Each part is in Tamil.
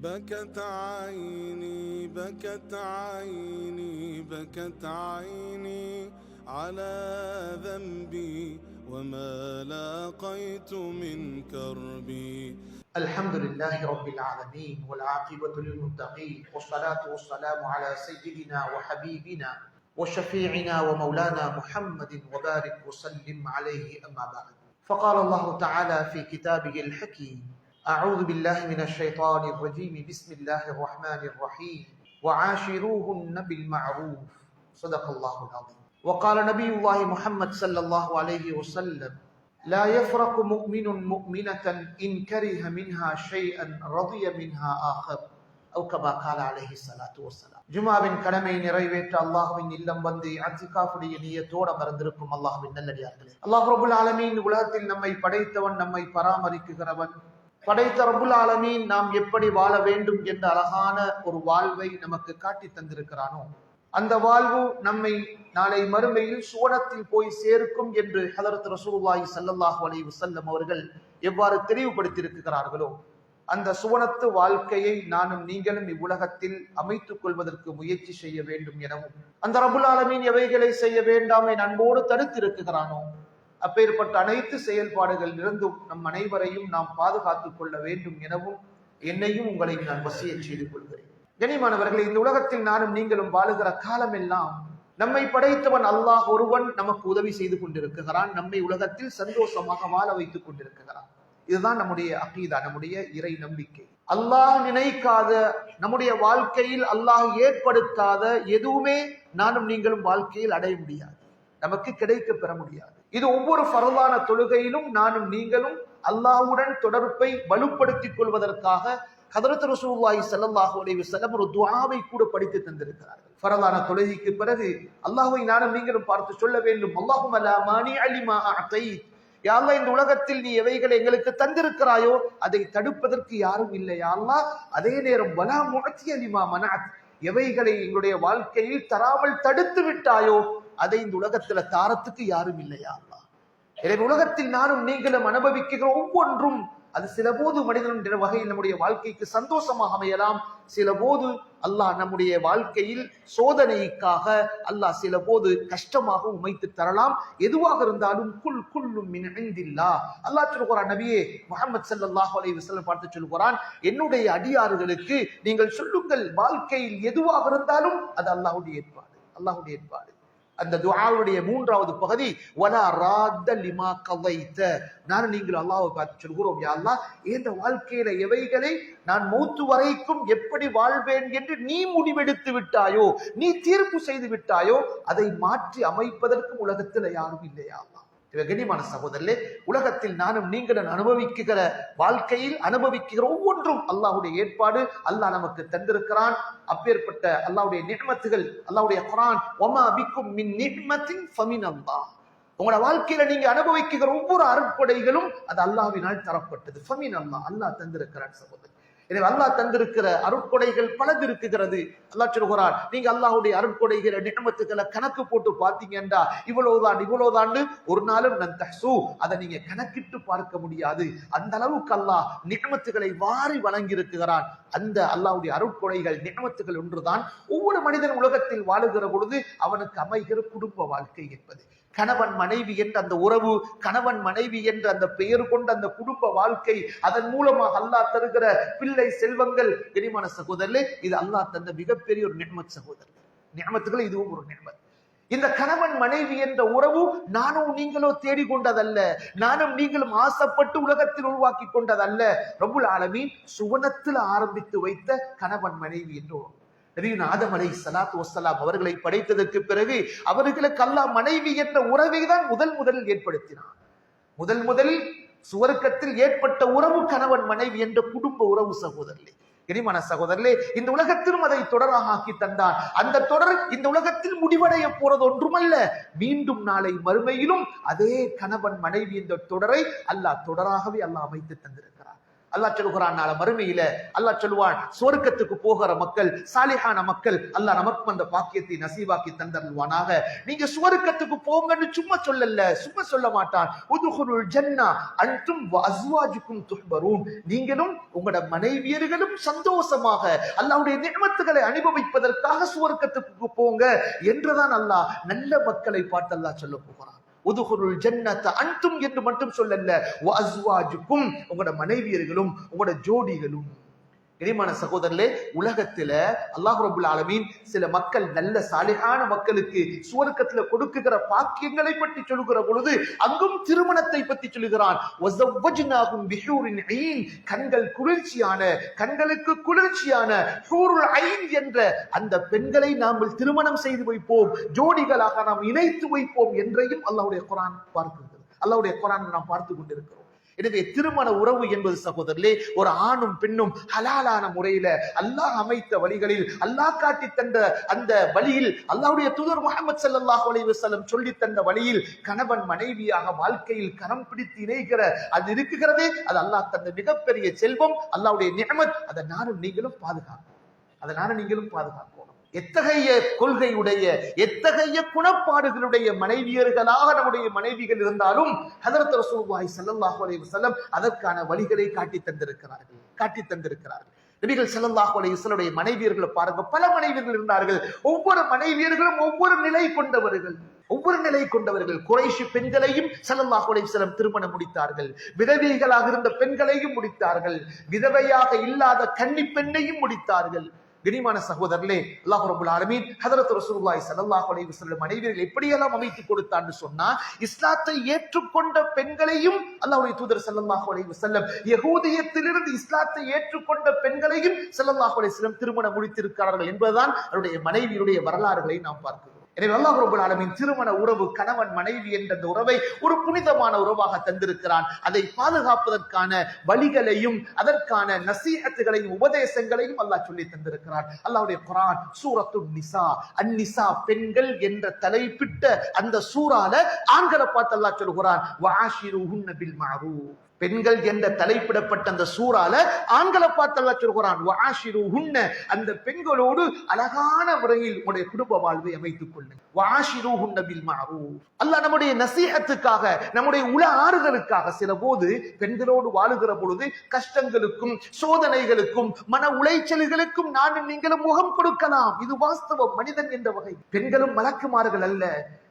بكت عيني بكت عيني بكت عيني على ذنبي وما لاقيت من كربي. الحمد لله رب العالمين والعاقبة للمتقين والصلاة والسلام على سيدنا وحبيبنا وشفيعنا ومولانا محمد وبارك وسلم عليه أما بعد. فقال الله تعالى في كتابه الحكيم: أعوذ بالله من الشيطان الرجيم بسم الله الرحمن الرحيم وعاشروهن بالمعروف صدق الله العظيم. وقال نبي الله محمد صلى الله عليه وسلم: لا يفرق مؤمن مؤمنة إن كره منها شيئا رضي منها آخر أو كما قال عليه الصلاة والسلام. ஜுமாவின் கடமை நிறைவேற்ற அல்லாஹ்வின் இல்லம் வந்து இஅ்திகாஃபுடைய நியத்தோடு அமர்ந்திருக்கும் அல்லாஹ்வின் நல்லடியார்களே, அல்லாஹ் ரப்புல் ஆலமீன் உலகத்தில் நம்மை படைத்தவன், நம்மை பராமரிக்குகிறவன். படைத்த ரப்புல் ஆலமீன் நாம் எப்படி வாழ வேண்டும் என்ற அழகான ஒரு வாழ்வை நமக்கு காட்டி தந்திருக்கிறானோ, அந்த வாழ்வு நம்மை நாளை மறுமையில் சுவனத்தில் போய் சேர்க்கும் என்று ஹதரத் ரசூலுல்லாஹி ஸல்லல்லாஹு அலைஹி வஸல்லம் அவர்கள் எவ்வாறு தெளிவுபடுத்தியிருக்கிறார்களோ, அந்த சுவனத்து வாழ்க்கையை நானும் நீங்களும் இவ்வுலகத்தில் அமைத்துக் கொள்வதற்கு முயற்சி செய்ய வேண்டும் எனவும், அந்த ரப்புல் ஆலமீன் எவைகளை செய்ய வேண்டாம் என அன்போடு தடுத்திருக்கிறானோ அப்பேற்பட்ட அனைத்து செயல்பாடுகள் இருந்தும் நம் அனைவரையும் நாம் பாதுகாத்துக் கொள்ள வேண்டும் எனவும் என்னையும் உங்களையும் நான் வசியச் செய்து கொள்கிறேன். கண்ணியமானவர்களே, இந்த உலகத்தில் நானும் நீங்களும் வாழுகிற காலமெல்லாம் நம்மை படைத்தவன் அல்லாஹ் ஒருவன் நமக்கு உதவி செய்து கொண்டிருக்கிறான், நம்மை உலகத்தில் சந்தோஷமாக வாழ வைத்துக் கொண்டிருக்கிறான். இதுதான் நம்முடைய அகீதா, நம்முடைய இறை நம்பிக்கை. அல்லாஹ் நினைக்காத, நம்முடைய வாழ்க்கையில் அல்லாஹ் ஏற்படுத்தாத எதுவுமே நானும் நீங்களும் வாழ்க்கையில் அடைய முடியாது, நமக்கு கிடைக்க பெற முடியாது. இது ஒவ்வொரு ஃபர்லான தொழுகையிலும் நானும் நீங்களும் அல்லாஹ்வுடன் தொடர்பை வலுப்படுத்திக் கொள்வதற்காக ஹதரத் ரசூலுல்லாஹி ஸல்லல்லாஹு அலைஹி வஸல்லம் ஒரு துஆவை கூட படித்து தந்திருக்கிறார்கள். ஃபர்லான தொழுகைக்கு பிறகு அல்லாஹ்வை நானும் நீங்களும் பார்த்து சொல்ல வேண்டும்: அல்லாஹும்ம லா மானிஅ லிமா அஅதைத், யா அல்லாஹ், இந்த உலகத்தில் நீ எவைகளை எங்களுக்கு தந்திருக்கிறாயோ அதை தடுப்பதற்கு யாரும் இல்லை யா அல்லாஹ். அதே நேரம் வலா முஅத்திய லிமா மனஅத், எவைகளை எங்களுடைய வாழ்க்கையில் தராமல் தடுத்து விட்டாயோ அதை இந்த உலகத்துல தாரத்துக்கு யாரும் இல்லையா அல்லாஹ். எனவே உலகத்தில் நானும் நீங்களும் அனுபவிக்கிற ஒவ்வொன்றும் அது சில போது மனிதனுடைய வகையில் நம்முடைய வாழ்க்கைக்கு சந்தோஷமாக அமையலாம், சில போது அல்லாஹ் நம்முடைய வாழ்க்கையில் சோதனைக்காக அல்லாஹ் சில போது கஷ்டமாக உமைத்து தரலாம். எதுவாக இருந்தாலும் குல்லும் மின் இந்தில்லாஹ். அல்லாஹ் சொல்கிறான், நபியே முஹம்மது ஸல்லல்லாஹு அலைஹி வஸல்லம் பார்த்து சொல்கிறான், என்னுடைய அடியார்களுக்கு நீங்கள் சொல்லுங்கள், வாழ்க்கையில் எதுவாக இருந்தாலும் அது அல்லாஹ்வுடைய ஏற்பாடு, அல்லாஹ்வுடைய ஏற்பாடு. அந்த துஆவுடைய மூன்றாவது பகுதி வலா ராத்த லிமா கதைத்த. நான் நீங்கள் அல்லாஹ்வை பார்த்து சொல்கிறோம், யா அல்லாஹ், இந்த வாழ்க்கையில எவைகளை நான் மௌத்து வரைக்கும் எப்படி வாழ்வேன் என்று நீ முடிவெடுத்து விட்டாயோ, நீ தீர்ப்பு செய்து விட்டாயோ அதை மாற்றி அமைப்பதற்கு உலகத்தில் யாரும் இல்லையா அல்லாஹ். கண்ணியமான சகோதரர்களே, உலகத்தில் நானும் நீங்களும் அனுபவிக்கிற வாழ்க்கையில் அனுபவிக்கிற ஒவ்வொன்றும் அல்லாஹ்வுடைய ஏற்பாடு, அல்லாஹ் நமக்கு தந்திருக்கிறான். அப்பேற்பட்ட அல்லாஹ்வுடைய நிஅமத்துகள், அல்லாஹ்வுடைய குர்ஆன், வமா பிக்கும் மின் நிஅமத்தின் ஃபமினல்லாஹ். உங்களோட வாழ்க்கையில நீங்க அனுபவிக்கிற ஒவ்வொரு அருட்கொடைகளும் அது அல்லாஹ்வினால் தரப்பட்டது. ஃபமினல்லாஹ், அல்லாஹ் தந்திருக்கிறான் சகோதரர். எனவே அல்லாஹ் தந்திருக்கிற அருட்கொடைகள் பலது இருக்குகிறது. அல்லாஹ் சொல்கிறான், நீங்க அல்லாஹ்வுடைய அருட்கொடைகளை நிஅமத்துகளை கணக்கு போட்டு பார்த்தீங்கன்னா இவ்வளவுதான் ஒரு நாளும் அதை நீங்க கணக்கிட்டு பார்க்க முடியாது. அந்த அளவுக்கு அல்லாஹ் நிஅமத்துகளை வாரி வழங்கி இருக்கிறான். அந்த அல்லாஹ்வுடைய அருட்கொடைகள் நிஅமத்துகள் ஒன்றுதான் ஒவ்வொரு மனிதன் உலகத்தில் வாழுகிற பொழுது அவனுக்கு அமைகிற குடும்ப வாழ்க்கை என்பது. கணவன் மனைவி என்ற அந்த உறவு, கணவன் மனைவி என்ற அந்த பெயர் கொண்ட அந்த குடும்ப வாழ்க்கை, அதன் மூலமாக அல்லாஹ் தருகிற பிள்ளை செல்வங்கள். கனிமான சகோதரர்களே, இது அல்லாஹ் தந்த மிகப்பெரிய ஒரு நிஅமத் சகோதரர். நிஅமத்துகள் இதுவும் ஒரு நிஅமத். இந்த கணவன் மனைவி என்ற உறவு நானும் நீங்களோ தேடிக்கொண்டதல்ல, நானும் நீங்களும் ஆசைப்பட்டு உலகத்தில் உருவாக்கி கொண்டதல்ல. ரப்புல் ஆலமீன் சுவனத்தில் ஆரம்பித்து வைத்த கணவன் மனைவி என்ற உறவு. நபியுனா ஆதம் அலைஹிஸ்ஸலாத்து வஸ்ஸலாம் அவர்களை படைத்ததற்கு பிறகு அவர்களுக்கு அல்லாஹ் மனைவி என்ற உறவை தான் முதலில் ஏற்படுத்தினான். முதலில் சுவர்க்கத்தில் ஏற்பட்ட உறவு கணவன் மனைவி என்ற குடும்ப உறவு சகோதரர்களே. கனிமான சகோதரர்களே, இந்த உலகத்திலும் அதை தொடராக ஆக்கி தந்தான். அந்த தொடர் இந்த உலகத்தில் முடிவடைய போறது ஒன்றுமல்ல, மீண்டும் நாளை மறுமையிலும் அதே கணவன் மனைவி என்ற தொடரை அல்லாஹ் தொடராகவே அல்லாஹ் அமைத்து தந்திருக்கிறார். அல்லாஹ் சொல்கிறான், நாளை மறுமையில அல்லாஹ் சொல்லுவான், சொர்க்கத்துக்கு போகிற மக்கள், சாலிஹான மக்கள், அல்லாஹ் நமக்கு அந்த பாக்கியத்தை நசீபாக்கி தந்தருள்வானாக. நீங்க சொர்க்கத்துக்கு போங்கன்னு சும்மா சொல்லல, சும்மா சொல்ல மாட்டான். உதுகுலுல் ஜன்னா அன்தும் வ அஸ்வாஜுக்கும் துஹ்பரூன், நீங்களும் உங்களோட மனைவியர்களும் சந்தோஷமாக அல்லாஹ்வுடைய நிஅமத்துகளை அனுபவிப்பதற்காக சுவர்க்கத்துக்கு போங்க என்றுதான் அல்லாஹ் நல்ல மக்களை பார்த்து அல்லாஹ் சொல்ல போகிறான். உதுகுலுல் ஜன்னத அன்தும் என்று மட்டும் சொல்லல, வ அஸ்வாஜுக்கும், உங்களோட மனைவியர்களும் உங்களோட ஜோடிகளும். கனிமான சகோதரர்களே, உலகத்துல அல்லாஹ் ரப்பல் ஆலமீன் சில மக்கள், நல்ல சாலிஹான மக்களுக்கு சுவர்க்கத்துல கொடுக்குகிற பாக்கியங்களை பற்றி சொல்லுகிற பொழுது அங்கும் திருமணத்தை பற்றி சொல்லுகிறான். வஸவ்வஜ்னாஹும் பிஹூரின் ஐன், கண்கள் குளிர்ச்சியான, கண்களுக்கு குளிர்ச்சியான ஹூருல் ஐன் என்ற அந்த பெண்களை நாம் திருமணம் செய்து வைப்போம், ஜோடிகளாக நாம் இணைத்து வைப்போம் என்றையும் அல்லாஹ்வுடைய குர்ஆன் பார்க்கிறது. அல்லாஹ்வுடைய குர்ஆன் நாம் பார்த்து கொண்டிருக்கிறோம். எனவே திருமண உறவு என்பது சகோதரர்களே, ஒரு ஆணும் பெண்ணும் ஹலாலான முறையில அல்லாஹ் அமைத்த வழிகளில், அல்லாஹ் காட்டி தந்த அந்த வழியில், அல்லாஹ்வுடைய தூதர் முஹம்மது ஸல்லல்லாஹு அலைஹி வஸல்லம் சொல்லி தந்த வழியில் கணவன் மனைவியாக வாழ்க்கையில் கரம் பிடித்து இணைகிற அது இருக்குகிறதே, அது அல்லாஹ் தந்த மிகப்பெரிய செல்வம், அல்லாஹ்வுடைய நிஅமத். அதை நானும் நீங்களும் பாதுகாப்போம். எத்தகைய கொள்கையுடைய, எத்தகைய குணப்பாடுகளுடைய மனைவியர்களாக நம்முடைய மனைவிகள் இருந்தாலும் ஹதரத் ரசூலுல்லாஹி ஸல்லல்லாஹு அலைஹி வஸல்லம் அதற்கான வழிகளை காட்டி தந்திருக்கிறார்கள். நபிகள் ஸல்லல்லாஹு அலைஹி வஸல்லம் மனைவியர்களை பாருங்க, பல மனைவியர்கள் இருந்தார்கள். ஒவ்வொரு மனைவியர்களும் ஒவ்வொரு நிலை கொண்டவர்கள். குறைஷி பெண்களையும் ஸல்லல்லாஹு அலைஹி வஸல்லம் திருமணம் முடித்தார்கள். விதவைகளாக இருந்த பெண்களையும் முடித்தார்கள். விதவையாக இல்லாத கன்னி பெண்ணையும் முடித்தார்கள். கனிமான சகோதரர்களே, அல்லாஹ் ரப்பல் ஆலமீன் ஹஜ்ரத் ரசூலுல்லாஹி ஸல்லல்லாஹு அலைஹி வஸல்லம் மனைவியர்கள் எப்படியெல்லாம் அமைத்து கொடுத்தான்னு சொன்னா, இஸ்லாத்தை ஏற்றுக்கொண்ட பெண்களையும் அல்லாஹ்வுடைய தூதர் ஸல்லல்லாஹு அலைஹி வஸல்லம், யகூதியத்திலிருந்து இஸ்லாத்தை ஏற்றுக்கொண்ட பெண்களையும் ஸல்லல்லாஹு அலைஹி வஸல்லம் திருமணம் முடித்திருக்கிறார்கள் என்பதுதான் அவருடைய மனைவியுடைய வரலாறுகளை நாம் பார்க்கிறோம். எனவே அல்லாஹ் ரப்பல் ஆலமீன் திருமண உறவு, கணவன் மனைவி என்ற அந்த உறவை ஒரு புனிதமான உறவாக தந்திருக்கிறான். அதை பாதுகாப்பதற்கான வழிகளையும் அதற்கான நசீஹத்துகளையும் உபதேசங்களையும் அல்லாஹ் சொல்லி தந்திருக்கிறான். அல்லாஹ்வுடைய குர்ஆன் சூரத்துன் நிசா, அந்நிசா பெண்கள் என்ற தலைப்பிட்ட அந்த சூறால ஆண்களை பார்த்து அல்லாஹ் சொல்கிறான், வஆஷிருஹுன்ன பில் மஅரூஃப். பெண்கள் என்ற தலைப்பிடப்பட்ட அந்த சூறால ஆண்களை பார்த்து அல்லாஹ் சொல்கிறான், வஆஷிருஹுன்ன, அந்த பெண்களோடு அழகான முறையில் உங்களுடைய குடும்ப வாழ்வை அமைத்துக் கொள்ளுங்கள். வஆஷிருஹுன்ன பில் மஅரூஃப். அல்லாஹ் நம்முடைய நசீஹத்துக்காக, நம்முடைய உள ஆறுதலுக்காக சில போது பெண்களோடு வாழுகிற பொழுது கஷ்டங்களுக்கும் சோதனைகளுக்கும் மன உளைச்சல்களுக்கும் நானும் நீங்களும் முகம் கொடுக்கலாம். இது வாஸ்தவம். மனிதன் என்ற வகை. பெண்களும் மலக்குமார்கள் அல்ல,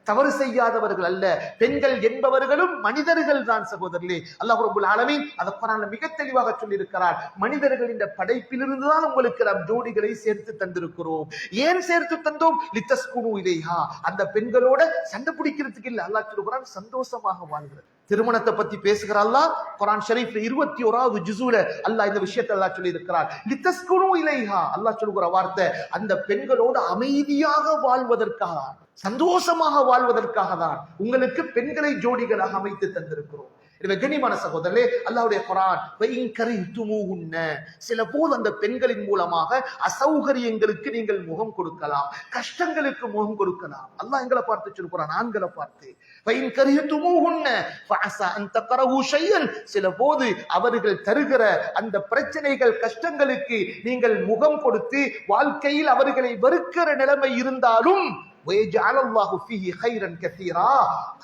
தவறு செய்யாதவர்கள் அல்ல. பெண்கள் என்பவர்களும் மனிதர்கள் தான் சகோதரர்களே. அல்லாஹ் ரப்பல் ஆலமீன் அதை குர்ஆன்ல மிக தெளிவாக சொல்லி இருக்கிறார். மனிதர்களின் படைப்பிலிருந்து தான் உங்களுக்கு நாம் ஜோடிகளை சேர்த்து தந்திருக்கிறோம். ஏன் சேர்த்து தந்தோம்? லித்தஸ்குனு இலைஹா, அந்த பெண்களோட சண்டை பிடிக்கிறதுக்கு இல்ல. அல்லாஹ் சொல்கிறான், சந்தோஷமாக வாழ்கிறது. திருமணத்தை பத்தி பேசுகிற அல்லாஹ் குர்ஆன் ஷரீஃப்ல 21வது ஜுஸூல அல்லாஹ் இந்த விஷயத்தை அல்லாஹ் சொல்லி இருக்கிறார். லித்தஸ்குனு இலைஹா, அல்லாஹ் சொல்கிற வார்த்தை அந்த பெண்களோடு அமைதியாக வாழ்வதற்காக, சந்தோஷமாக வாழ்வதற்காக தான் உங்களுக்கு பெண்களை ஜோடிகளாக அமைத்து தந்திருக்கிறோம். எனவே கண்ணியமான சகோதரர்களே, அல்லாஹ்வுடைய குர்ஆன் வஇன் கரிஹ்துமூஹுன்ன, சில போது அந்த பெண்களின் மூலமாக அசௌகரியங்களுக்கு நீங்கள் முகம் கொடுக்கலாம், கஷ்டங்களுக்கு முகம் கொடுக்கலாம். அல்லாஹ் எங்களை பார்த்து சொல்கிறான், ஆண்களை பார்த்து, வஇன் கரிஹ்துமூஹுன்ன ஃபஅஸா அன் தக்ரஹு ஷையன், சில போது அவர்கள் தருகிற அந்த பிரச்சனைகள், கஷ்டங்களுக்கு நீங்கள் முகம் கொடுத்து வாழ்க்கையில் அவர்களை வெறுக்கிற நிலைமை இருந்தாலும்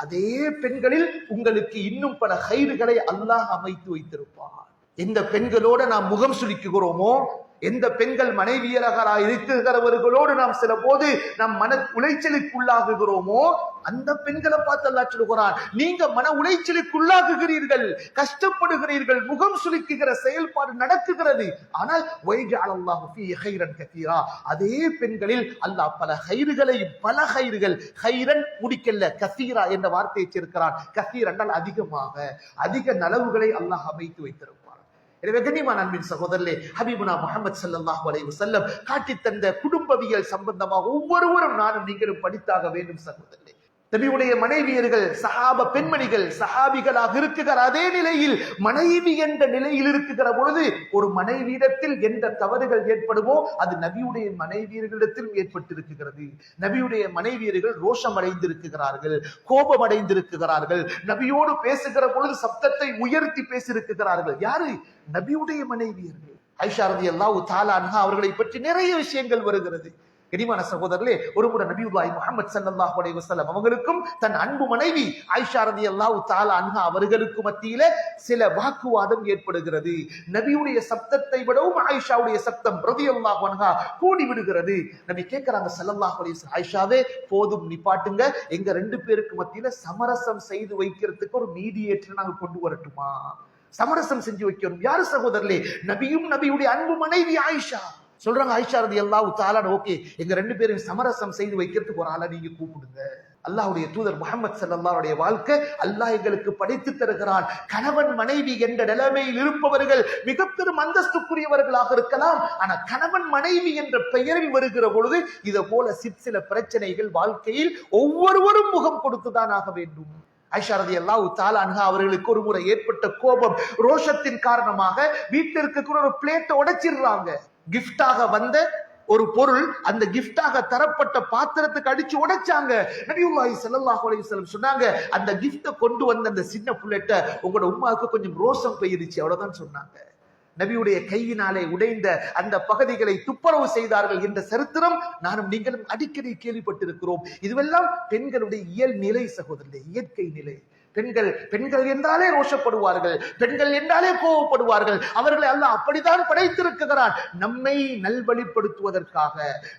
அதே பெண்களில் உங்களுக்கு இன்னும் பல கைதுகளை அல்லாஹ் அமைத்து வைத்திருப்பார். எந்த பெண்களோட நாம் முகம் சுளிக்குகிறோமோ, எந்த பெண்கள் மனைவியராக இருக்கிறவர்களோடு நாம் சில போது நாம் மன உளைச்சலுக்கு உள்ளாகுகிறோமோ, அந்த பெண்களை பார்த்து அல்லாஹ் சொல்கிறான், நீங்க மன உளைச்சலுக்கு உள்ளாகுகிறீர்கள், கஷ்டப்படுகிறீர்கள், முகம் சுளிக்குகிற செயல்பாடு நடக்குகிறது. ஆனால் அதே பெண்களில் அல்லாஹ் பல கைறுகளையும், பல கைறுகள், கைரன் முடிக்கல, கசீரா என்ற வார்த்தையை சேர்க்கிறான். கசீர் என்றால் அதிகமாக, அதிக நலவுகளை அல்லாஹ் அமைத்து வைத்திருப்பார். எனவே கண்ணியமான அன்பின் சகோதரர்களே, ஹபீபுனா முஹம்மது ஸல்லல்லாஹு அலைஹி வஸல்லம் காட்டி தந்த குடும்பவியல் சம்பந்தமாக ஒவ்வொருவரும் நானும் நீங்களும் படித்தாக வேண்டும் சகோதரர்களே. நபியுடைய மனைவியர்கள் சஹாப பெண்மணிகள் சஹாபிகளாக இருக்குகிற அதே நிலையில் மனைவி என்ற நிலையில் இருக்குகிற பொழுது ஒரு மனைவியிடத்தில் எந்த தவறுகள் ஏற்படுமோ அது நபியுடைய மனைவியர்களிடத்தில் ஏற்பட்டிருக்கிறது. நபியுடைய மனைவியர்கள் ரோஷம் அடைந்திருக்கிறார்கள், கோபம் அடைந்திருக்கிறார்கள், நபியோடு பேசுகிற பொழுது சப்தத்தை உயர்த்தி பேசியிருக்கிறார்கள். யாரு? நபியுடைய மனைவியர்கள். ஆயிஷா ரலியல்லாஹு தஆலா அன்ஹா அவர்களை பற்றி நிறைய விஷயங்கள் வருகிறது. கனிமான சகோதரர்களே, ஒரு முறை நபியுல்லாஹி முஹம்மது ஸல்லல்லாஹு அலைஹி வஸல்லம் அவங்களுக்கும் தன் அன்பு மனைவி ஆயிஷா ரலியல்லாஹு தஆலா அன்ஹா அவர்களுக்கு மத்தியில சில வாக்குவாதம் ஏற்படுகிறது. நபியுடைய சப்தத்தை விடவும் ஆயிஷாவுடைய சப்தம் ரலியல்லாஹு அன்ஹா கூடி விடுகிறது. நபி கேட்கிறாங்க ஸல்லல்லாஹு அலைஹி வஸல்லம், ஆயிஷாவே போதும் நிப்பாட்டுங்க, எங்க ரெண்டு பேருக்கு மத்தியில சமரசம் செய்து வைக்கிறதுக்கு ஒரு மீடியேட்டர் நாங்க கொண்டு வரட்டுமா? சமரசம் செஞ்சு வைக்கணும். யாரு சகோதரர்களே? நபியும் நபியுடைய அன்பு மனைவி ஆயிஷா சொல்றாங்க. ஆயிஷா ரலியல்லாஹு தஆலா, ஓகே, எங்க ரெண்டு பேரும் சமரசம் செய்து வைக்கிறதுக்கு ஒரு ஆளை நீங்க கூப்பிடுங்க. அல்லாஹ்வுடைய தூதர் முஹம்மது ஸல்லல்லாஹு அலைஹி வாழ்க்கை அல்லாஹ் எங்களுக்கு படித்து தருகிறான். கணவன் மனைவி என்ற நிலைமையில் இருப்பவர்கள் மிக பெரும் அந்தஸ்துக்குரியவர்களாக இருக்கலாம். ஆனா கணவன் மனைவி என்ற பெயரில் வருகிற பொழுது இதை போல சில பிரச்சனைகள் வாழ்க்கையில் ஒவ்வொருவரும் முகம் கொடுத்துதான் ஆக வேண்டும். ஆயிஷா ரலியல்லாஹு தஆலா அன்ஹா அவர்களுக்கு ஒரு முறை ஏற்பட்ட கோபம், ரோஷத்தின் காரணமாக வீட்டில் இருக்கக்கூடிய ஒரு பிளேட்டை உடைச்சிடுறாங்க. கிஃப்டாக வந்த ஒரு பொருள் அந்த கிஃப்டாக தரப்பட்ட பாத்திரத்துக்கு அடிச்சு உடைச்சாங்க. நபியுல்லாஹி ஸல்லல்லாஹு அலைஹி வஸல்லம் சொன்னாங்க, அந்த கிஃப்ட கொண்டு வந்த அந்த சின்ன புல்லட்ட உங்களோட உம்மாவுக்கு கொஞ்சம் ரோஷம் பெய்யுச்சு, அவ்வளவுதான் சொன்னாங்க. நபியுடைய கையினாலே உடைந்த அந்த பகுதிகளை துப்புரவு செய்தார்கள் என்ற சரித்திரம் நானும் நீங்களும் அடிக்கடி கேள்விப்பட்டிருக்கிறோம். இதுவெல்லாம் பெண்களுடைய இயல் நிலை சகோதரர்களே, இயற்கை நிலை. பெண்கள் என்றாலே ரோஷப்படுவார்கள், பெண்கள் என்றாலே கோவப்படுவார்கள். அவர்களை அல்லாஹ் அப்படித்தான் படைத்திருக்கிறான், நம்மை நல்வழிப்படுத்துவதற்காக,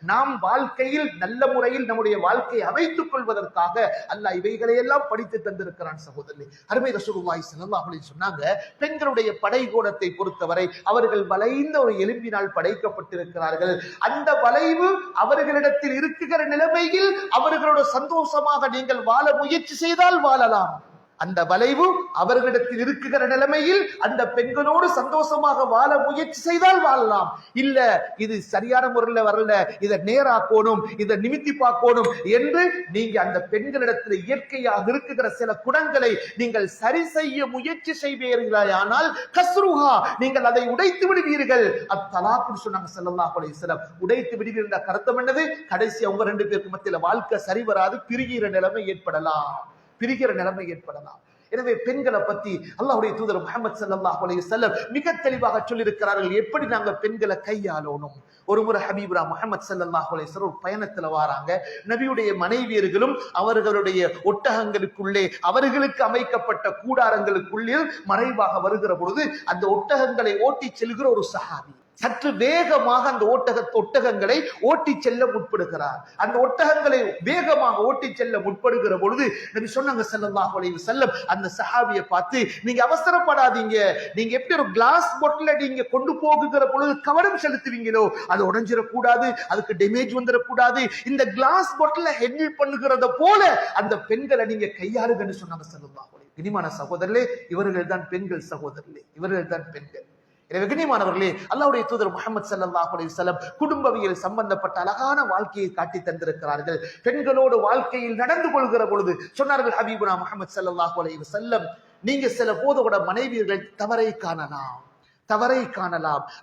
நாம் வாழ்க்கையில் நல்ல முறையில் நம்முடைய வாழ்க்கையை அமைத்துக் கொள்வதற்காக அல்லாஹ் இவைகளை எல்லாம் படித்து தந்திருக்கிறான் சகோதரர்களே. அருமை ரசூலுல்லாஹி ஸல்லல்லாஹு அலைஹி சொன்னாங்க, பெண்களுடைய படைகோணத்தை பொறுத்தவரை அவர்கள் வளைந்த ஒரு எலும்பினால் படைக்கப்பட்டிருக்கிறார்கள். அந்த வளைவு அவர்களிடத்தில் இருக்கிற நிலைமையில் அவர்களோட சந்தோஷமாக நீங்கள் வாழ முயற்சி செய்தால் வாழலாம். அந்த வளைவு அவர்களிடத்தில் இருக்கிற நிலைமையில் அந்த பெண்களோடு சந்தோஷமாக வாழ முயற்சி செய்தால் வாழலாம். இல்ல இது சரியான முறையில் வரல, இதை நேராக்கணும், இதை நிமித்தி பார்க்கணும் என்று நீங்க அந்த பெண்களிடத்தில் இயற்கையாக இருக்கிற சில குணங்களை நீங்கள் சரி செய்ய முயற்சி செய்வீர்களானால் கஸ்ருஹா, நீங்கள் அதை உடைத்து விடுவீர்கள். அத்தலாக்குன்னு சொன்னாங்க ஸல்லல்லாஹு அலைஹி வஸல்லம். உடைத்து விடுவீர்கள் அர்த்தம் என்னது? கடைசி அவங்க ரெண்டு பேருக்கு மத்தியில வாழ்க்கை சரி வராது, பிரிகிற நிலைமை ஏற்படலாம். எனவே பெண்களை பத்தி அல்லாஹ்வுடைய தூதர் முஹம்மது ஸல்லல்லாஹு அலைஹி வஸல்லம் மிக தெளிவாக சொல்லியிருக்கிறார்கள், எப்படி நாங்க பெண்களை கையாளணும். ஒரு முறை ஹபீபுரா முஹம்மது ஸல்லல்லாஹு அலைஹி வஸல்லம் பயணத்துல வராங்க. நபியுடைய மனைவியர்களும் அவர்களுடைய ஒட்டகங்களுக்குள்ளே அவர்களுக்கு அமைக்கப்பட்ட கூடாரங்களுக்குள்ளே மறைவாக வருகிற பொழுது அந்த ஒட்டகங்களை ஓட்டி செல்கிற ஒரு சஹாபி சற்று வேகமாக அந்த ஒட்டகங்களை ஓட்டி செல்ல முற்படுகிறார். அந்த ஒட்டகங்களை வேகமாக ஓட்டி செல்ல முற்படுகிற பொழுது நபி சொன்னாங்க ஸல்லல்லாஹு அலைஹி வஸல்லம், அந்த சஹாபியை பார்த்து, நீங்க அவசரப்படாதீங்க, நீங்க எப்படி ஒரு கிளாஸ் பாட்டில நீங்க கொண்டு போகுகிற பொழுது கவனம் செலுத்துவீங்களோ அது உடைஞ்சிடக்கூடாது, அதுக்கு டேமேஜ் வந்துடக்கூடாது. இந்த கிளாஸ் பாட்டில ஹேண்டில் பண்ணுகிறத போல அந்த பெண்களை நீங்க கையாளுங்கன்னு சொன்னாங்க ஸல்லல்லாஹு அலைஹி வஸல்லம். கனிமான சகோதரர்களே, இவர்கள் தான் பெண்கள் சகோதரர்களே, இவர்கள் தான் பெண்கள். எனவே கண்ணியமானவர்களே, அல்லாஹ்வுடைய தூதர் முஹம்மது ஸல்லல்லாஹு அலைஹி வஸல்லம் குடும்பவியல் சம்பந்தப்பட்ட அழகான வாழ்க்கையை காட்டி தந்திருக்கிறார்கள். பெண்களோடு வாழ்க்கையில் நடந்து கொள்கிற பொழுது சொன்னார்கள் ஹபீபுனா முஹம்மது ஸல்லல்லாஹு அலைஹி வஸல்லம், நீங்க சில போதோட மனைவியர்கள் தவறை காணலாம்.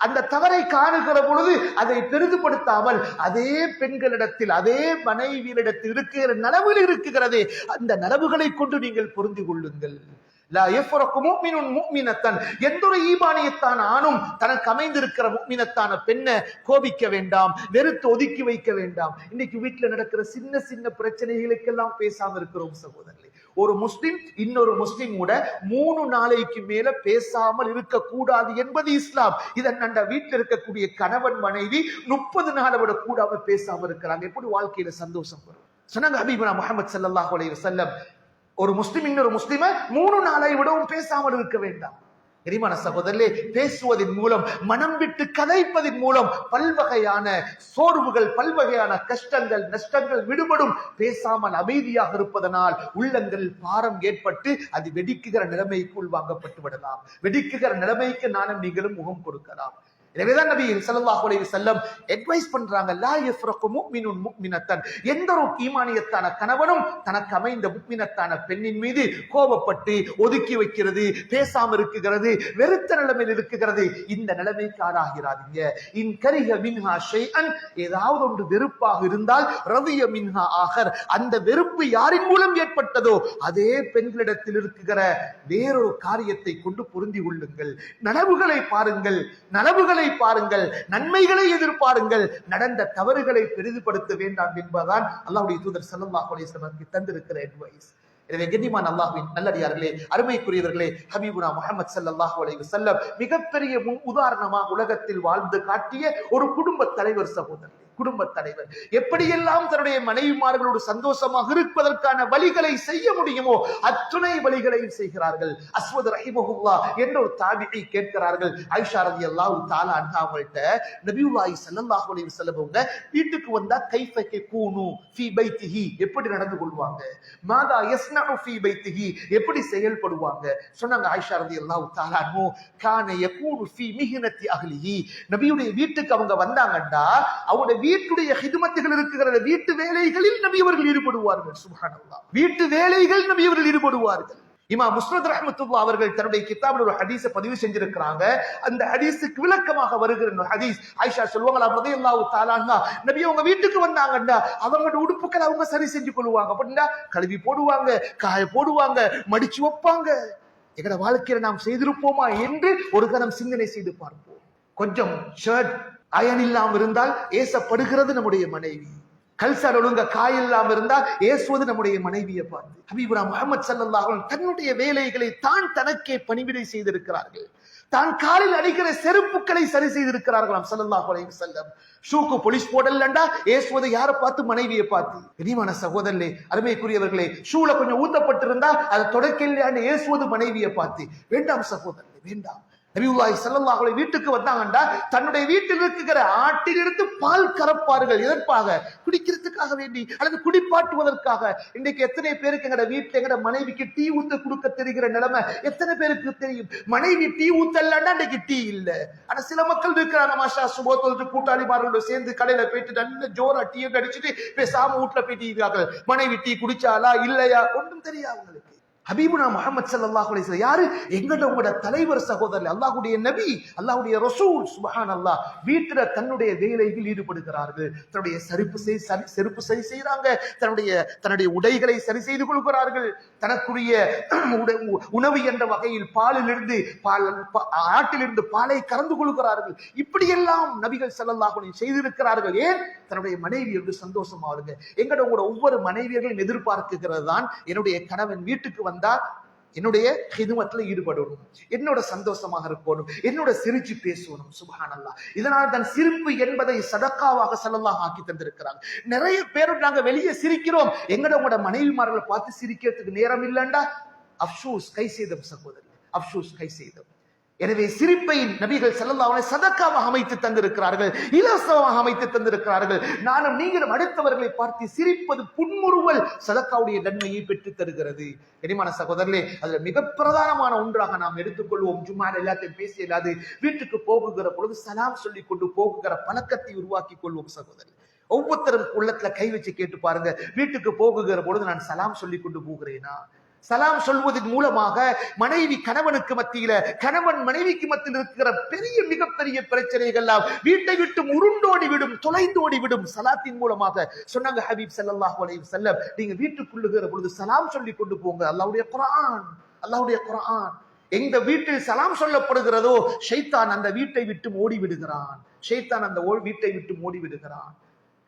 அந்த தவறை காணுகிற பொழுது அதை பெரிதுபடுத்தாமல் அதே பெண்களிடத்தில் அதே மனைவியரிடத்தில் இருக்கிற நனவுகள் இருக்கிறதே, அந்த நனவுகளை கொண்டு நீங்கள் பொருந்தி கொள்ளுங்கள். எந்த ஒரு ஈமானியத்தான ஆணும் தனக்கு அமைந்திருக்கிற முஃமினத்தான பெண்ணை கோபிக்க வேண்டாம், வெறுத்து ஒதுக்கி வைக்க வேண்டாம். இன்னைக்கு வீட்டுல நடக்கிற சின்ன சின்ன பிரச்சனைகளுக்கெல்லாம் பேசாம இருக்கிறோம் சகோதரர்களே. ஒரு முஸ்லிம் இன்னொரு முஸ்லிம் கூட 3 நாளைக்கு மேல பேசாமல் இருக்கக்கூடாது என்பது இஸ்லாம். இதன் அந்த வீட்டில் இருக்கக்கூடிய கணவன் மனைவி 30 நாளை விட கூடாம பேசாம இருக்கிறாங்க. எப்படி வாழ்க்கையில சந்தோஷம் வரும்? சொன்னாங்க ஹபீபுனா முஹம்மது ஸல்லல்லாஹு அலைஹி வஸல்லம், ஒரு முஸ்லிம் இன்னொரு முஸ்லிம 3 நாளை விடவும் பேசாமல் இருக்க வேண்டாம். கரிமான சகோதரர்களே, பேசுவதன் மூலம், மனம் விட்டு கதைப்பதன் மூலம் பல்வகையான சோர்வுகள், பல்வகையான கஷ்டங்கள், நஷ்டங்கள் விடுபடும். பேசாமல் அமைதியாக இருப்பதனால் உள்ளங்கள் பாரம் ஏற்பட்டு அது வெடிக்குகிற நிலைமைக்கு உள்வாங்கப்பட்டு விடலாம். வெடிக்குகிற நிலைமைக்கு நானும் நீங்களும் முகம் கொடுக்கலாம். எனவேதான் நபி ஸல்லல்லாஹு அலைஹி வஸல்லம் அட்வைஸ் பண்றாங்க, லா யஃப்ரகு முஃமினுன் முஃமினத்தன், எந்த ஒரு ஈமானியத்தான கணவனும் தனக்கு அமைந்த முஃமினத்தான பெண்ணின் மீது கோபப்பட்டு ஒதுக்கி வைக்கிறது, பேசாம இருக்குகிறது, வெறுத்த நிலைமையில் இருக்குகிறது, இந்த நிலைமைக்கு ஆளாகிறாதீங்க. இன் கரிஹ மின்ஹா ஷைஅன், ஏதாவது ஒன்று வெறுப்பாக இருந்தால் ரதிய மின்ஹா ஆகர், அந்த வெறுப்பு யாரின் மூலம் ஏற்பட்டதோ அதே பெண்களிடத்தில் இருக்குகிற வேறொரு காரியத்தை கொண்டு பொருந்தி கொள்ளுங்கள். நனவுகளை பாருங்கள், நன்மைகளை எதிர்பாருங்கள், நடந்த தவறுகளை பெரிதுபடுத்த வேண்டாம் என்பதுதான் அல்லாஹ்வுடைய தூதர் ஸல்லல்லாஹு அலைஹி வஸல்லம் தந்திருக்கிற அட்வைஸ். எனவே கண்ணியமான அல்லாஹ்வின் நல்லடியார்களே, அருமைக்குரியவர்களே, ஹபீபுனா முஹம்மது ஸல்லல்லாஹு அலைஹி வஸல்லம் மிகப்பெரிய உதாரணமாக உலகத்தில் வாழ்ந்து காட்டிய ஒரு குடும்ப தலைவர் சகோதரர். குடும்ப தலைவர் எப்படியெல்லாம் தன்னுடைய மனைவிமார்களோடு சந்தோஷமாக இருப்பதற்கான வழிகளை செய்ய முடியுமோ அத்துணை வழிகளையும் செய்கிறார்கள். அஸ்வத் ரஹிமஹுல்லாஹ் என்ற ஒரு தாபிஈ கேட்கிறார்கள், ஆயிஷா ரலியல்லாஹு தஆலா அன்ஹா அவங்கள்ட்ட, நபியுல்லாஹி ஸல்லல்லாஹு அலைஹி வஸல்லம் அவங்க வீட்டுக்கு வந்தா கைஃப யகூனு ஃபீ பைத்திஹி, எப்படி நடந்து கொள்வாங்க, மாதா யஸ்னஉ ஃபீ பைத்திஹி, எப்படி செயல்படுவாங்க. சொன்னாங்க ஆயிஷா ரலியல்லாஹு தஆலா அன்ஹு, கான யகூனு ஃபீ மிஹ்னத்தி அஹ்லிஹி, நபியுடைய வீட்டுக்கு அவங்க வந்தாங்கண்டா அவங்க வீட்டுடைய ஹிதுமத்துகள் இருக்கிற வீட்டு வேலைகளில் நபி அவர்கள் ஈடுபடுவார்கள். சுப்ஹானல்லாஹ், வீட்டு வேலைகள் நபி அவர்கள் ஈடுபடுவார்கள். இமாம் முஸ்னத் ரஹ்மத்துல்லாஹி அவர்கள் தன்னுடைய கிதாபில் ஒரு ஹதீஸை பதிவு செஞ்சிருக்கிறாங்க. அந்த ஹதீஸுக்கு விளக்கமாக வருகிற ஹதீஸ், ஆயிஷா சொல்வாங்க ரலியல்லாஹு தஆலா அன்ஹா, நபி அவங்க வீட்டுக்கு வந்தாங்கண்டா அவங்களோட உடுப்புகளை அவங்க சரி செஞ்சு கொள்வாங்க. அப்படின்னா கழுவி போடுவாங்க, காய போடுவாங்க, மடிச்சு வைப்பாங்க. எங்கட வாழ்க்கையில நாம் செய்திருப்போமா என்று ஒரு கணம் சிந்தனை செய்து பார்ப்போம். கொஞ்சம் ஷர்ட் அயன் இல்லாம இருந்தால் ஏசப்படுகிறது நம்முடைய மனைவி, கல்சர் ஒழுங்க காய் இல்லாம இருந்தால் ஏசுவது நம்முடைய மனைவியை பார்த்து. ஹபீபுனா முஹம்மது ஸல்லல்லாஹு அலைஹி வஸல்லம் தன்னுடைய வேலைகளை தான் தனக்கே பணிவிடை செய்திருக்கிறார்கள். தான் காலில் அணிகிற செருப்புக்களை சரி செய்திருக்கிறார்களாம் ஸல்லல்லாஹு அலைஹி வஸல்லம். ஷூக்கு போலீஸ் போடலண்டா ஏசுவது யாரை பார்த்து? மனைவியை பார்த்து. கனிமான சகோதரர்களே, அருமைக்குரியவர்களே, ஷூல கொஞ்சம் ஊத்தப்பட்டிருந்தா அதை தொடக்கலையாண்டு ஏசுவது மனைவியை பார்த்து. வேண்டாம் சகோதரர்களே, வேண்டாம். நபியுல்லாஹி ஸல்லல்லாஹு அலைஹி வீட்டுக்கு வந்தாங்கண்டா தன்னுடைய வீட்டில் இருக்கிற ஆட்டிலிருந்து பால் கறப்பார்கள். எதற்காக? குடிக்கிறதுக்காக வேண்டி, அல்லது குடிப்பாட்டுவதற்காக. இன்றைக்கு எத்தனை பேருக்கு எங்கட வீட்டுல எங்கட மனைவிக்கு டீ ஊத்த கொடுக்க தெரிகிற நிலைமை எத்தனை பேருக்கு தெரியும்? மனைவி டீ ஊத்தலன்னா இன்னைக்கு டீ இல்ல. ஆனா சில மக்கள் இருக்கிறாங்க, மாஷா சுபோத்தோடு கூட்டாளிமார்களோட சேர்ந்து கடையில போயிட்டு நல்ல ஜோரா டீயை அடிச்சுட்டு பேசாம வீட்டுல போயிட்டு மனைவி டீ குடிச்சாலா இல்லையா ஒன்றும் தெரியாது அவங்களுக்கு. ஹபீபுனா முஹம்மது ஸல்லல்லாஹு அலைஹி வஸல்லம் யாரு? எங்களோட தலைவர் சகோதரர், அல்லாஹ்வுடைய நபி, அல்லாஹ்வுடைய ரசூல். சுப்ஹானல்லாஹ், வீட்டுல தன்னுடைய வேலையில் ஈடுபடுகிறார்கள். தன்னுடைய செருப்பு சரி செய்யறாங்க, தன்னுடைய உடைகளை சரி செய்து கொள்கிறார்கள். தனக்குரிய உணவு என்ற வகையில் ஆட்டிலிருந்து பாலை கறந்து கொள்கிறார்கள். இப்படியெல்லாம் நபிகள் ஸல்லல்லாஹு அலைஹி வஸல்லம் செய்திருக்கிறார்கள். ஏன்? தன்னுடைய மனைவி என்று சந்தோஷமா இருங்க. எங்களோட ஒவ்வொரு மனைவியர்களும் எதிர்பார்க்கிறது தான், என்னுடைய கணவன் வீட்டுக்கு வந்தா என்னுடைய ஹிதுமத்துல ஈடுபடணும், என்னோட சந்தோஷமாக இருக்கணும், என்னோட சிரிச்சு பேசணும். சுப்ஹானல்லாஹ், இதனால் தான் சிரிப்பு என்பதை சதக்காவாக ஸல்லல்லாஹு ஆக்கி தந்திருக்கிறாங்க. நிறைய பேர் நாங்க வெளியே சிரிக்கிறோம், எங்களோட மனைவிமார்களை பார்த்து சிரிக்கிறதுக்கு நேரம் இல்லைண்டா அஃப்சூஸ் கை செய்தோம் சகோதரர், அஃப்சூஸ் கை செய்தோம். எனவே சிரிப்பை நபிகள் ஸல்லல்லாஹு அலைஹி வஸல்லம் சதக்காவாக அமைத்து தந்திருக்கிறார்கள், இலவசமாக அமைத்து தந்திருக்கிறார்கள். நானும் நீங்களும் அடுத்தவர்களை பார்த்து சிரிப்பது புன்முறுவல் சதக்காவுடைய நன்மையை பெற்று தருகிறது. கனிமான சகோதரர்களே, அதுல மிக பிரதானமான ஒன்றாக நாம் எடுத்துக்கொள்வோம். ஜும்மா எல்லாத்தையும் பேசி இல்லாது வீட்டுக்கு போகுகிற பொழுது சலாம் சொல்லி கொண்டு போகுகிற பழக்கத்தை உருவாக்கி கொள்வோம் சகோதரர். ஒவ்வொருத்தரும் உள்ளத்துல கை வச்சு கேட்டு பாருங்க, வீட்டுக்கு போகுகிற பொழுது நான் சலாம் சொல்லி கொண்டு போகிறேனா? சலாம் சொல்வதன் மூலமாக மனைவி கணவனுக்கு மத்தியில, கணவன் மனைவிக்கு மத்தியில் இருக்கிற மிகப்பெரிய பிரச்சனைகள் வீட்டை விட்டு உருண்டோடி விடும், தொலைந்தோடி விடும் சலாத்தின் மூலமாக. சொன்னாங்க ஹபீப் ஸல்லல்லாஹு அலைஹி வஸல்லம், நீங்க வீட்டுக்குள்ளுகிற பொழுது சலாம் சொல்லி கொண்டு போங்க. அல்லாஹ்வுடைய குர்ஆன் எங்க வீட்டில் சலாம் சொல்லப்படுகிறதோ ஷைத்தான் அந்த வீட்டை விட்டு ஓடி விடுகிறான்.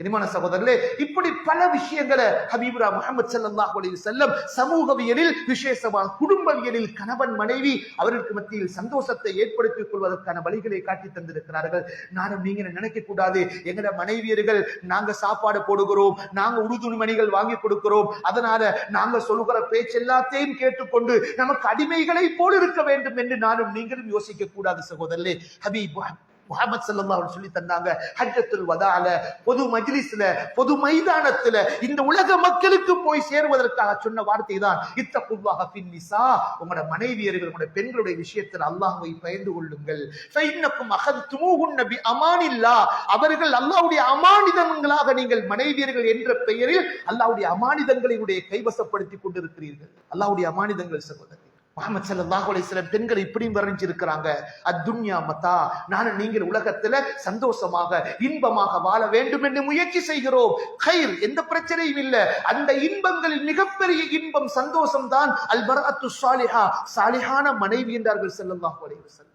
இனிமான சகோதரர்களே, இப்படி பல விஷயங்களை ஹபீபுனா முஹம்மது ஸல்லல்லாஹு அலைஹி வஸல்லம் சமூகவியலில், விசேஷமாக குடும்பவியலில் கணவன் மனைவி அவர்களுக்கு மத்தியில் சந்தோஷத்தை ஏற்படுத்திக் கொள்வதற்கான வழிகளை காட்டி தந்திருக்கிறார்கள். நானும் நீங்க நினைக்க கூடாது, எங்கட மனைவியர்கள் நாங்க சாப்பாடு போடுகிறோம், நாங்க உறுதுணிமணிகள் வாங்கி கொடுக்கிறோம், அதனால நாங்க சொல்லுகிற பேச்சு எல்லாத்தையும் கேட்டுக்கொண்டு நமக்கு அடிமைகளை போல் இருக்க வேண்டும் என்று நானும் நீங்களும் யோசிக்க கூடாது சகோதரர்களே. ஹபீப் முஹம்மது ஸல்லல்லாஹு அலைஹி சொல்லி தந்தாங்க. ஹஜ்ஜத்துல் வதால, பொது மஜ்லிஸ்ல, பொது மைதானத்துல இந்த உலக மக்களுக்கு போய் சேருவதற்காக சொன்ன வார்த்தை தான் இத்தகுல்லாஹ ஃபின் நிசா. உங்களோட மனைவியர்கள், உங்களுடைய பெண்களுடைய விஷயத்தில் அல்லாஹ்வை பயந்து கொள்ளுங்கள். ஃபைன்னக்கும் அகதுமுஹுன்ன பி அமானில்லாஹ், அவர்கள் அல்லாஹ்வுடைய அமானிதங்களாக நீங்கள் மனைவியர்கள் என்ற பெயரில் அல்லாஹ்வுடைய அமானிதங்களை கைவசப்படுத்திக் கொண்டிருக்கிறீர்கள். அல்லாஹ்வுடைய அமானிதங்கள் சகோதரர். முஹம்மது ஸல்லல்லாஹு அலைஹி வஸல்லம் பெண்களை இப்படி வர்ணிச்சிருக்கிறாங்க. அத்துன்யா மதா, நானும் நீங்கள் உலகத்துல சந்தோஷமாக இன்பமாக வாழ வேண்டும் என்று முயற்சி செய்கிறோம். கைர், எந்த பிரச்சனையும் இல்லை. அந்த இன்பங்களில் மிகப்பெரிய இன்பம் சந்தோஷம் தான் அல் மர்அத்து ஸாலிஹா, சாலிஹான மனைவி என்றார்கள் ஸல்லல்லாஹு அலைஹி வஸல்லம்.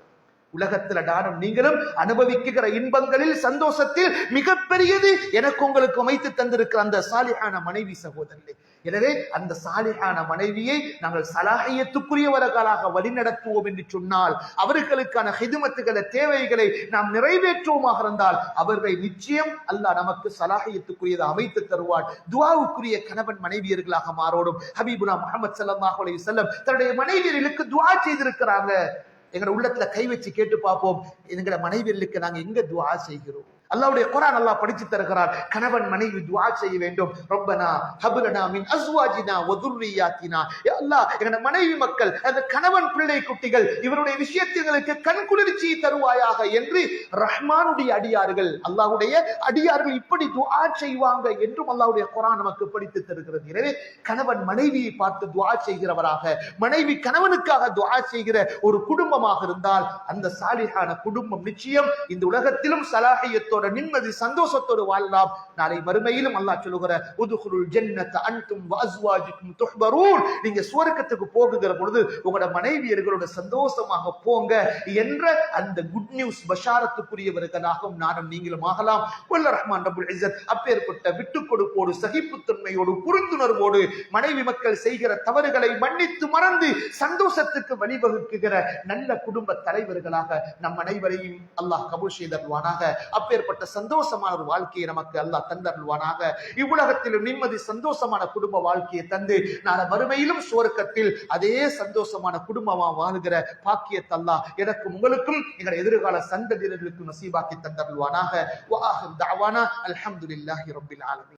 உலகத்துல நானும் நீங்களும் அனுபவிக்கிற இன்பங்களில் சந்தோஷத்தில் மிகப்பெரியது எனக்கு உங்களுக்கு அமைத்து தந்திருக்கிற அந்த சாலிஹான மனைவி சகோதரர்களே. எனவே அந்த சாலிஹான மனைவியை நாங்கள் சலாஹியத்துக்குரியவர்களாக வழிநடத்துவோம் என்று சொன்னால், அவர்களுக்கான ஹிதுமத்துகளை, தேவைகளை நாம் நிறைவேற்றுவோமாக இருந்தால் அவர்களை நிச்சயம் அல்லாஹ் நமக்கு சலாஹியத்துக்குரியதை அமைத்து தருவார். துஆவுக்குரிய கணவன் மனைவியர்களாக மாறோடும். ஹபீபுனா முஹம்மது ஸல்லல்லாஹு அலைஹி வஸல்லம் தன்னுடைய மனைவியர்களுக்கு துஆ செய்திருக்கிறாங்க. எங்க உள்ளத்துல கை வச்சு கேட்டு பார்ப்போம், எங்களோட மனைவியர்களுக்கு நாங்க எங்க துஆ செய்கிறோம்? அல்லாஹ்வுடைய குர்ஆன் அல்லாஹ் படிச்சு தருகிறார். கணவன் மனைவி துஆ செய்ய வேண்டும். ரப்பனா ஹப் லனா மின் அஸ்வாஜினா வ துர்ரியாத்தினா, யா அல்லாஹ் எங்க மனைவி மக்கள், அந்த கணவன் பிள்ளை குட்டிகள் இவருடைய விஷயங்களுக்கு கண்குளிர்ச்சி தருவாயாக என்று ரஹ்மானுடைய அடியார்கள், அல்லாஹ்வுடைய அடியார்கள் இப்படி துஆ செய்வாங்க என்றும் அல்லாஹ்வுடைய குர்ஆன் நமக்கு படித்து தருகிறது. எனவே கணவன் மனைவியை பார்த்து துஆ செய்கிறவராக, மனைவி கணவனுக்காக துஆ செய்கிற ஒரு குடும்பமாக இருந்தால் அந்த சாலிஹான குடும்பம் நிச்சயம் இந்த உலகத்திலும் சலாஹியத்தோட நிம்மதி சந்தோஷத்தோடு வாழலாம். நாளை மறுமையிலும் அல்லாஹ் சொல்லுகிற உதுகுலுல் ஜன்னத அன்தும் வ அஸ்வாஜுக்கும் துஹ்பரூன், நீங்க சுவர்க்கத்துக்கு போகுகிற பொழுது உங்களோட மனைவியர்களோட சந்தோஷமாக போங்க என்ற அந்த குட் நியூஸ் பஷாரத்துக்குரியவர்களாகவும் நானும் நீங்களும் ஆகலாம். வல்ல ரஹ்மான் ரப்புல் இஸ்ஸத் அப்பேற்பட்ட விட்டுக் கொடுப்போடு, சகிப்புத்தன்மையோடு, புரிந்துணர்வோடு மனைவி மக்கள் செய்கிற தவறுகளை மன்னித்து மறந்து சந்தோஷத்துக்கு வழிவகுக்குகிற நல்ல குடும்ப தலைவர்களாக நம் அனைவரையும் அல்லாஹ் கபூல் செய்தருவானாக. அப்பேற்பட்ட சந்தோஷமான ஒரு வாழ்க்கையை நமக்கு அல்லாஹ் தந்தருள்வானாக. இவ்வுலகத்திலும் நிம்மதி சந்தோஷமான குடும்ப வாழ்க்கையை தந்து நாளை மறுமையிலும் சுவர்க்கத்தில் அதே சந்தோஷமான குடும்பமா வாழுகிற பாக்கியத்தை அல்லாஹ் எனக்கும் உங்களுக்கும் எங்கள் எதிர்கால சந்ததியினர்களுக்கும் நசீபாக்கி தந்தருள்வானாக. வ ஆஹிர் தஅவானா அல்ஹம்துலில்லாஹி ரப்பில் ஆலமீன்.